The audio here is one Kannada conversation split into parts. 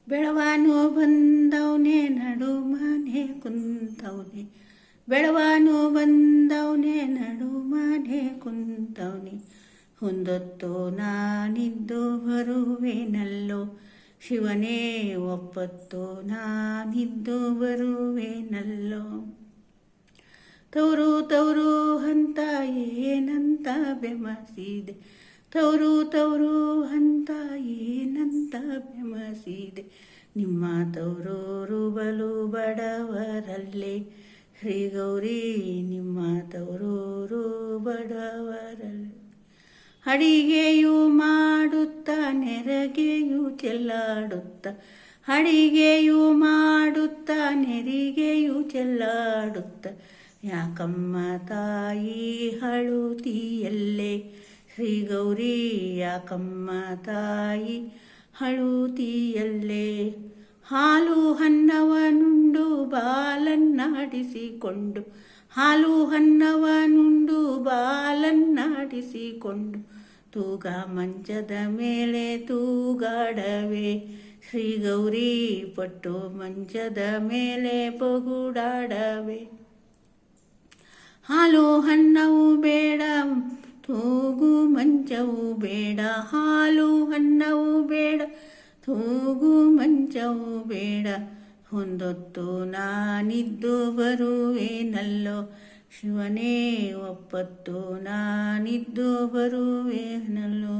ಬೆಳವಾನು ಬಂದವನೇ ನಡು ಮನೆ ಕುಂತವನೆ, ಬೆಳವಾನು ಬಂದವನೇ ನಡು ಮನೆ ಕುಂತವನೆ. ಹೊಂದೊತ್ತು ನಾನಿದ್ದು ಬರುವೆನಲ್ಲೋ ಶಿವನೇ, ಒಪ್ಪತ್ತು ನಾನಿದ್ದು ಬರುವೆನಲ್ಲೋ. ತವರು ತವರು ಅಂತ ಏನಂತ ಬೆಮಸಿದೆ, ತವರು ತವರು ಅಂತ ಏನಂತ ಬೆಮಸಿದೆ. ನಿಮ್ಮ ತವರೂರು ಬಲು ಬಡವರಲ್ಲೇ ಶ್ರೀ ಗೌರಿ, ನಿಮ್ಮ ತವರೂರು ಬಡವರಲ್ಲೇ. ಅಡಿಗೆಯು ಮಾಡುತ್ತಾ ನೆರಿಗೆಯು ಚೆಲ್ಲಾಡುತ್ತಾ, ಅಡಿಗೆಯು ಮಾಡುತ್ತಾ ನೆರಿಗೆಯು ಚೆಲ್ಲಾಡುತ್ತಾ. ಯಾಕಮ್ಮ ತಾಯಿ ಅಳುತ್ತೀಯಲ್ಲೇ ಶ್ರೀ ಗೌರಿ, ಯಾಕಮ್ಮ ತಾಯಿ ಅಳುತ್ತೀಯಲ್ಲೇ. ಹಾಲು ಅನ್ನವನುಂಡು ಬಾಲನ್ನಾಡಿಸಿಕೊಂಡು, ಹಾಲು ಅನ್ನವನುಂಡು ಬಾಲನ್ನಾಡಿಸಿಕೊಂಡು. ತೂಗ ಮಂಚದ ಮೇಲೆ ತೂಗಾಡವೆ ಶ್ರೀ ಗೌರಿ, ಪಟ್ಟು ಮಂಚದ ಮೇಲೆ ಪಗುಡಾಡವೆ. ಹಾಲು ಅನ್ನವು ಬೇಡ ತೂಗು ಮಂಚವು ಬೇಡ, ಹಾಲು ಅನ್ನವು ಬೇಡ ತೂಗು ಮಂಚವು ಬೇಡ. ಹೊಂದೊತ್ತು ನಾನಿದ್ದು ಬರುವೆನಲ್ಲೋ ಶಿವನೇ, ಒಪ್ಪತ್ತು ನಾನಿದ್ದು ಬರುವೆನಲ್ಲೋ.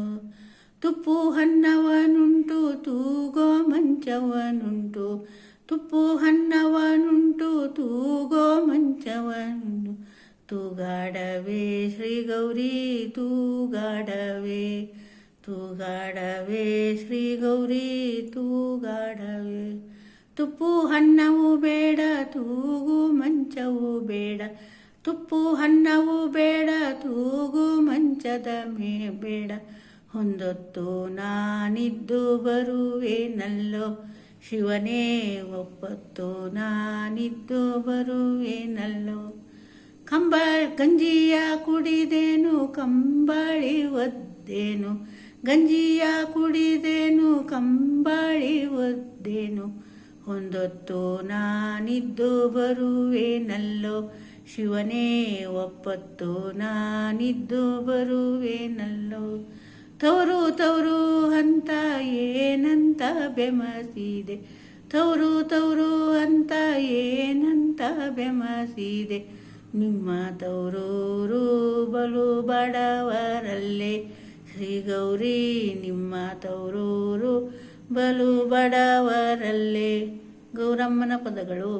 ತುಪ್ಪು ಅನ್ನವನುಂಟು ತೂಗೋ ಮಂಚವನುಂಟು, ತುಪ್ಪು ಅನ್ನವನುಂಟು ತೂಗೋ ಮಂಚವನುಂಟು. ತೂಗಾಡವೆ ಶ್ರೀ ಗೌರಿ, ತೂಗಾಡವೆ, ತೂಗಾಡವೆ ಶ್ರೀ ಗೌರಿ, ತೂಗಾಡವೆ. ತುಪ್ಪು ಅನ್ನವು ಬೇಡ ತೂಗು ಮಂಚವು ಬೇಡ, ತುಪ್ಪು ಅನ್ನವು ಬೇಡ ತೂಗು ಮಂಚದ ಬೇಡ. ಹೊಂದೊತ್ತು ನಾನಿದ್ದು ಬರುವೆನಲ್ಲೋ ಶಿವನೇ, ಒಪ್ಪತ್ತು ನಾನಿದ್ದು ಬರುವೆನಲ್ಲೋ. ಗಂಜಿಯ ಕುಡಿದೇನು ಕಂಬಳಿ ಒದ್ದೇನು, ಗಂಜಿಯ ಕುಡಿದೇನು ಕಂಬಳಿ ಒದ್ದೇನು. ಹೊಂದೊತ್ತು ನಾನಿದ್ದು ಬರುವೆನಲ್ಲೋ ಶಿವನೇ, ಒಪ್ಪತ್ತು ನಾನಿದ್ದು ಬರುವೆನಲ್ಲೋ. ತವರು ತವರು ಅಂತ ಏನಂತ ಬೆಮಸಿದೆ, ತವರು ತವರು ಅಂತ ಏನಂತ ಬೆಮಸಿದೆ. ನಿಮ್ಮ ತವರೂರು ಬಲು ಬಡವರಲ್ಲೇ ಶ್ರೀ ಗೌರಿ, ನಿಮ್ಮ ತವರೂರು ಬಲು ಬಡವರಲ್ಲೇ. ಗೌರಮ್ಮನ ಪದಗಳು.